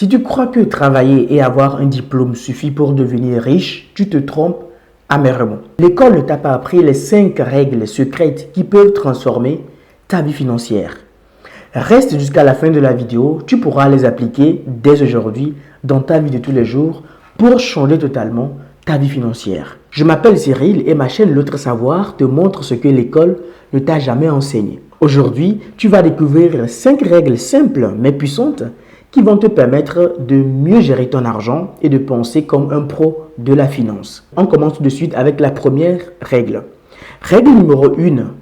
Si tu crois que travailler et avoir un diplôme suffit pour devenir riche, tu te trompes amèrement. L'école ne t'a pas appris les 5 règles secrètes qui peuvent transformer ta vie financière. Reste jusqu'à la fin de la vidéo, tu pourras les appliquer dès aujourd'hui dans ta vie de tous les jours pour changer totalement ta vie financière. Je m'appelle Cyril et ma chaîne L'Autre Savoir te montre ce que l'école ne t'a jamais enseigné. Aujourd'hui, tu vas découvrir 5 règles simples mais puissantes qui vont te permettre de mieux gérer ton argent et de penser comme un pro de la finance. On commence tout de suite avec la première règle. Règle numéro 1,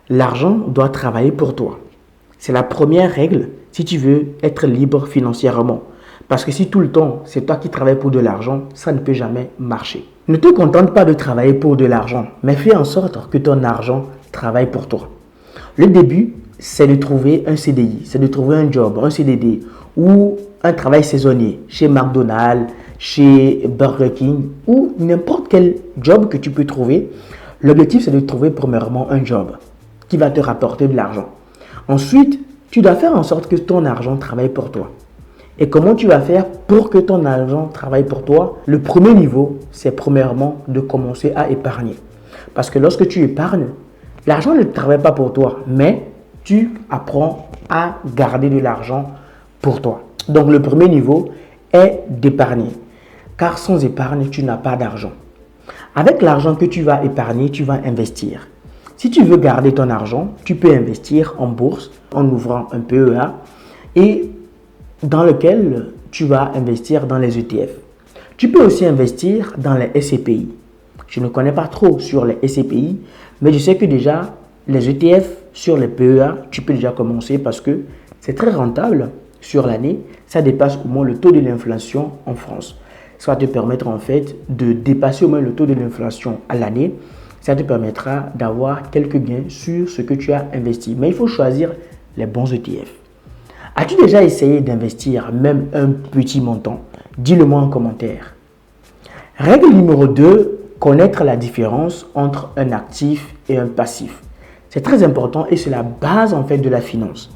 l'argent doit travailler pour toi. C'est la première règle si tu veux être libre financièrement. Parce que si tout le temps, c'est toi qui travailles pour de l'argent, ça ne peut jamais marcher. Ne te contente pas de travailler pour de l'argent, mais fais en sorte que ton argent travaille pour toi. Le début, c'est de trouver un CDI, c'est de trouver un job, un CDD ou un travail saisonnier chez McDonald's, chez Burger King ou n'importe quel job que tu peux trouver. L'objectif, c'est de trouver premièrement un job qui va te rapporter de l'argent. Ensuite, tu dois faire en sorte que ton argent travaille pour toi. Et comment tu vas faire pour que ton argent travaille pour toi? Le premier niveau, c'est premièrement de commencer à épargner. Parce que lorsque tu épargnes, l'argent ne travaille pas pour toi, mais tu apprends à garder de l'argent pour toi. Donc le premier niveau est d'épargner. Car sans épargne, tu n'as pas d'argent. Avec l'argent que tu vas épargner, tu vas investir. Si tu veux garder ton argent, tu peux investir en bourse en ouvrant un PEA et dans lequel tu vas investir dans les ETF. Tu peux aussi investir dans les SCPI. Je ne connais pas trop sur les SCPI, mais je sais que déjà, les ETF sur les PEA, tu peux déjà commencer parce que c'est très rentable sur l'année. Ça dépasse au moins le taux de l'inflation en France. Ça va te permettre en fait de dépasser au moins le taux de l'inflation à l'année. Ça te permettra d'avoir quelques gains sur ce que tu as investi. Mais il faut choisir les bons ETF. As-tu déjà essayé d'investir même un petit montant? Dis-le-moi en commentaire. Règle numéro 2, connaître la différence entre un actif et un passif. C'est très important et c'est la base en fait de la finance.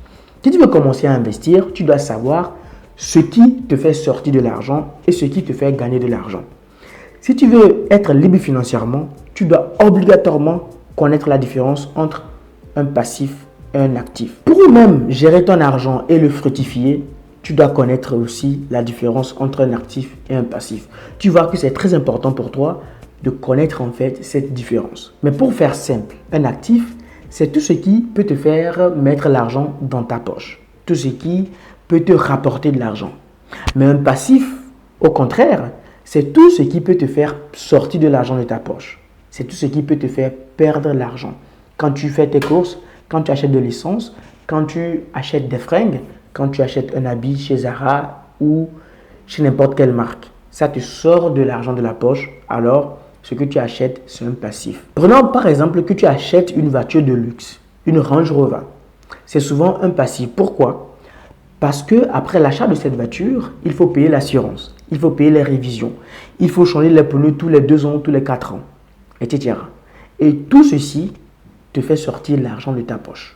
Si tu veux commencer à investir, tu dois savoir ce qui te fait sortir de l'argent et ce qui te fait gagner de l'argent. Si tu veux être libre financièrement, tu dois obligatoirement connaître la différence entre un passif et un actif. Pour même gérer ton argent et le fructifier, tu dois connaître aussi la différence entre un actif et un passif. Tu vois que c'est très important pour toi de connaître en fait cette différence. Mais pour faire simple, un actif, c'est tout ce qui peut te faire mettre l'argent dans ta poche. Tout ce qui peut te rapporter de l'argent. Mais un passif, au contraire, c'est tout ce qui peut te faire sortir de l'argent de ta poche. C'est tout ce qui peut te faire perdre l'argent. Quand tu fais tes courses, quand tu achètes de l'essence, quand tu achètes des fringues, quand tu achètes un habit chez Zara ou chez n'importe quelle marque, ça te sort de l'argent de la poche. Alors, ce que tu achètes, c'est un passif. Prenons par exemple que tu achètes une voiture de luxe, une Range Rover. C'est souvent un passif. Pourquoi? Parce que après l'achat de cette voiture, il faut payer l'assurance, il faut payer les révisions, il faut changer les pneus tous les 2 ans, tous les 4 ans, etc. Et tout ceci te fait sortir l'argent de ta poche.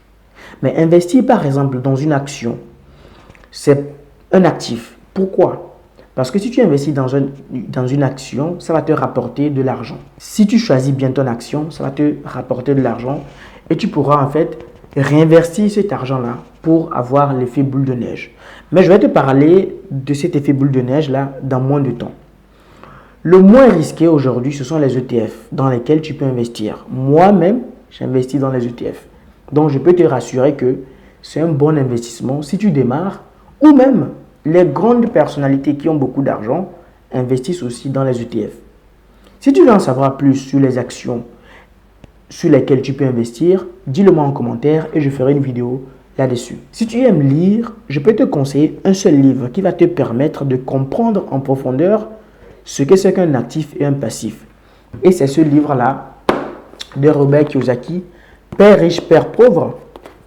Mais investir par exemple dans une action, c'est un actif. Pourquoi? Parce que si tu investis dans une action, ça va te rapporter de l'argent. Si tu choisis bien ton action, ça va te rapporter de l'argent et tu pourras en fait réinvestir cet argent-là pour avoir l'effet boule de neige. Mais je vais te parler de cet effet boule de neige-là dans moins de temps. Le moins risqué aujourd'hui, ce sont les ETF dans lesquels tu peux investir. Moi-même, j'investis dans les ETF. Donc, je peux te rassurer que c'est un bon investissement si tu démarres ou même les grandes personnalités qui ont beaucoup d'argent investissent aussi dans les ETF. Si tu veux en savoir plus sur les actions sur lesquelles tu peux investir, dis-le-moi en commentaire et je ferai une vidéo là-dessus. Si tu aimes lire, je peux te conseiller un seul livre qui va te permettre de comprendre en profondeur ce que c'est qu'un actif et un passif. Et c'est ce livre-là de Robert Kiyosaki, Père riche, Père pauvre,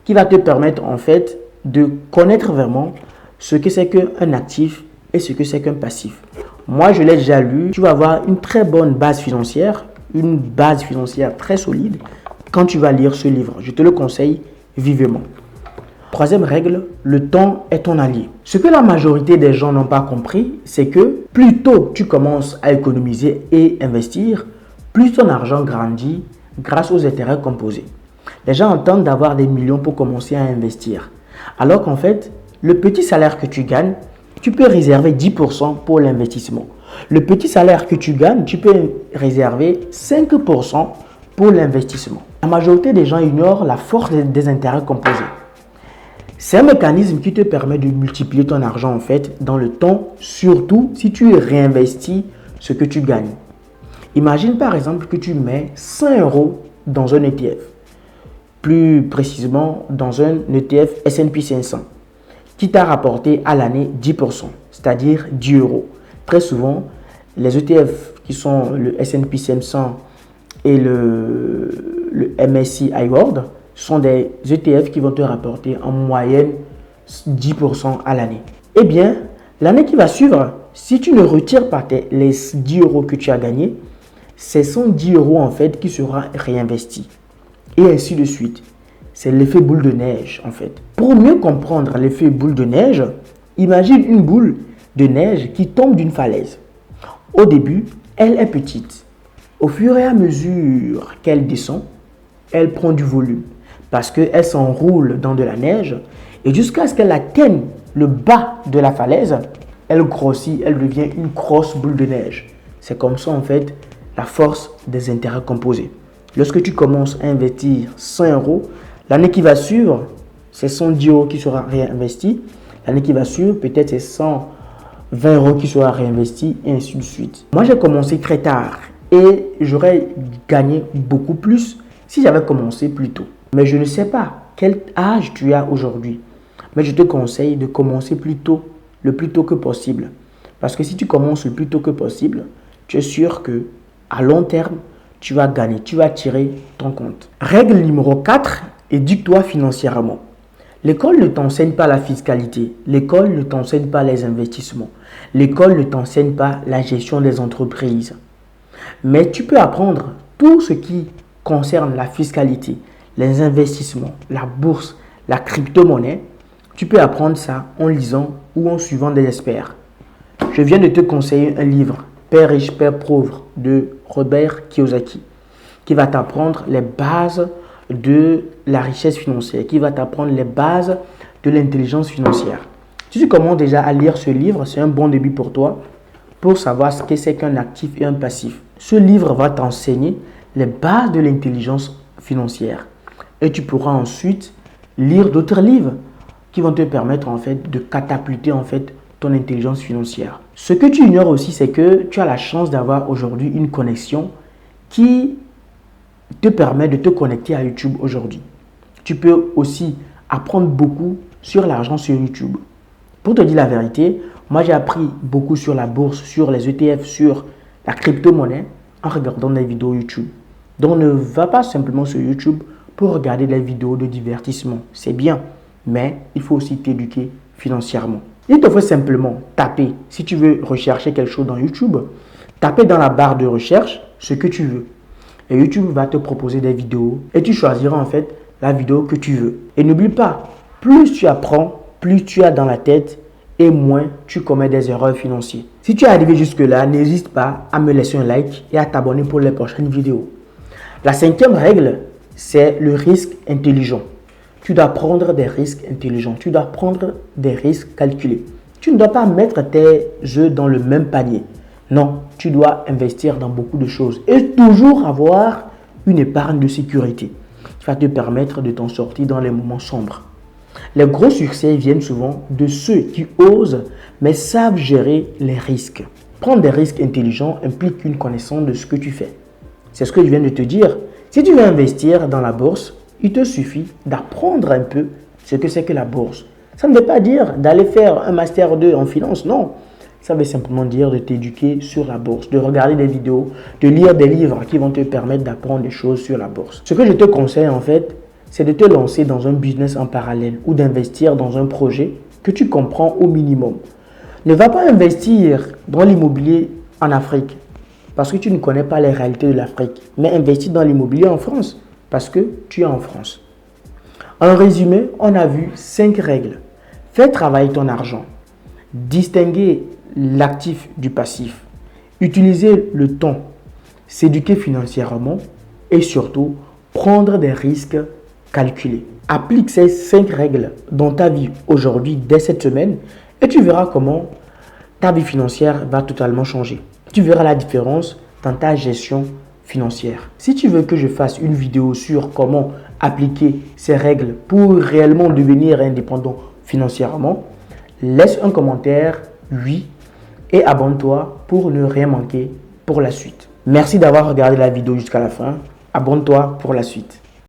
qui va te permettre en fait de connaître vraiment ce que c'est qu'un actif et ce que c'est qu'un passif. Moi, je l'ai déjà lu. Tu vas avoir une très bonne base financière, une base financière très solide quand tu vas lire ce livre. Je te le conseille vivement. Troisième règle, le temps est ton allié. Ce que la majorité des gens n'ont pas compris, c'est que plus tôt tu commences à économiser et investir, plus ton argent grandit grâce aux intérêts composés. Les gens entendent d'avoir des millions pour commencer à investir. Alors qu'en fait, le petit salaire que tu gagnes, tu peux réserver 10% pour l'investissement. Le petit salaire que tu gagnes, tu peux réserver 5% pour l'investissement. La majorité des gens ignorent la force des intérêts composés. C'est un mécanisme qui te permet de multiplier ton argent en fait dans le temps, surtout si tu réinvestis ce que tu gagnes. Imagine par exemple que tu mets 100 euros dans un ETF, plus précisément dans un ETF S&P 500, qui t'a rapporté à l'année 10%, c'est-à-dire 10 euros. Très souvent, les ETF qui sont le S&P 500 et le MSCI World sont des ETF qui vont te rapporter en moyenne 10% à l'année. Eh bien, l'année qui va suivre, si tu ne retires pas les 10 euros que tu as gagnés, c'est 110 euros en fait qui sera réinvesti. Et ainsi de suite. C'est l'effet boule de neige en fait. Pour mieux comprendre l'effet boule de neige, imagine une boule de neige qui tombe d'une falaise. Au début, elle est petite. Au fur et à mesure qu'elle descend, elle prend du volume parce qu'elle s'enroule dans de la neige et jusqu'à ce qu'elle atteigne le bas de la falaise, elle grossit, elle devient une grosse boule de neige. C'est comme ça en fait la force des intérêts composés. Lorsque tu commences à investir 100 euros, l'année qui va suivre, c'est 110 euros qui sera réinvesti. L'année qui va suivre, peut-être c'est 120 euros qui sera réinvesti et ainsi de suite. Moi, j'ai commencé très tard et j'aurais gagné beaucoup plus si j'avais commencé plus tôt. Mais je ne sais pas quel âge tu as aujourd'hui. Mais je te conseille de commencer plus tôt, le plus tôt que possible. Parce que si tu commences le plus tôt que possible, tu es sûr que à long terme, tu vas gagner, tu vas tirer ton compte. Règle numéro 4, éduque-toi financièrement. L'école ne t'enseigne pas la fiscalité, l'école ne t'enseigne pas les investissements, l'école ne t'enseigne pas la gestion des entreprises. Mais tu peux apprendre tout ce qui concerne la fiscalité, les investissements, la bourse, la crypto-monnaie. Tu peux apprendre ça en lisant ou en suivant des experts. Je viens de te conseiller un livre, Père riche, Père pauvre, de Robert Kiyosaki, qui va t'apprendre les bases de la richesse financière, qui va t'apprendre les bases de l'intelligence financière. Si tu commences déjà à lire ce livre, c'est un bon début pour toi pour savoir ce que c'est qu'un actif et un passif. Ce livre va t'enseigner les bases de l'intelligence financière et tu pourras ensuite lire d'autres livres qui vont te permettre en fait de catapulter en fait ton intelligence financière. Ce que tu ignores aussi, c'est que tu as la chance d'avoir aujourd'hui une connexion qui te permet de te connecter à YouTube aujourd'hui. Tu peux aussi apprendre beaucoup sur l'argent sur YouTube. Pour te dire la vérité, moi j'ai appris beaucoup sur la bourse, sur les ETF, sur la crypto-monnaie en regardant des vidéos YouTube. Donc ne va pas simplement sur YouTube pour regarder des vidéos de divertissement. C'est bien, mais il faut aussi t'éduquer financièrement. Il te faut simplement taper, si tu veux rechercher quelque chose dans YouTube, taper dans la barre de recherche ce que tu veux. Et YouTube va te proposer des vidéos et tu choisiras en fait la vidéo que tu veux. Et n'oublie pas, plus tu apprends, plus tu as dans la tête et moins tu commets des erreurs financières. Si tu es arrivé jusque-là, n'hésite pas à me laisser un like et à t'abonner pour les prochaines vidéos. La cinquième règle, c'est le risque intelligent. Tu dois prendre des risques intelligents. Tu dois prendre des risques calculés. Tu ne dois pas mettre tes œufs dans le même panier. Non, tu dois investir dans beaucoup de choses et toujours avoir une épargne de sécurité qui va te permettre de t'en sortir dans les moments sombres. Les gros succès viennent souvent de ceux qui osent mais savent gérer les risques. Prendre des risques intelligents implique une connaissance de ce que tu fais. C'est ce que je viens de te dire. Si tu veux investir dans la bourse, il te suffit d'apprendre un peu ce que c'est que la bourse. Ça ne veut pas dire d'aller faire un master 2 en finance, non. Ça veut simplement dire de t'éduquer sur la bourse, de regarder des vidéos, de lire des livres qui vont te permettre d'apprendre des choses sur la bourse. Ce que je te conseille en fait, c'est de te lancer dans un business en parallèle ou d'investir dans un projet que tu comprends au minimum. Ne va pas investir dans l'immobilier en Afrique parce que tu ne connais pas les réalités de l'Afrique, mais investis dans l'immobilier en France parce que tu es en France. En résumé, on a vu 5 règles. Faire travailler ton argent, distinguer l'actif du passif, utiliser le temps, s'éduquer financièrement et surtout prendre des risques calculés. Applique ces 5 règles dans ta vie aujourd'hui dès cette semaine et tu verras comment ta vie financière va totalement changer. Tu verras la différence dans ta gestion financière. Si tu veux que je fasse une vidéo sur comment appliquer ces règles pour réellement devenir indépendant financièrement, laisse un commentaire, oui, et abonne-toi pour ne rien manquer pour la suite. Merci d'avoir regardé la vidéo jusqu'à la fin. Abonne-toi pour la suite.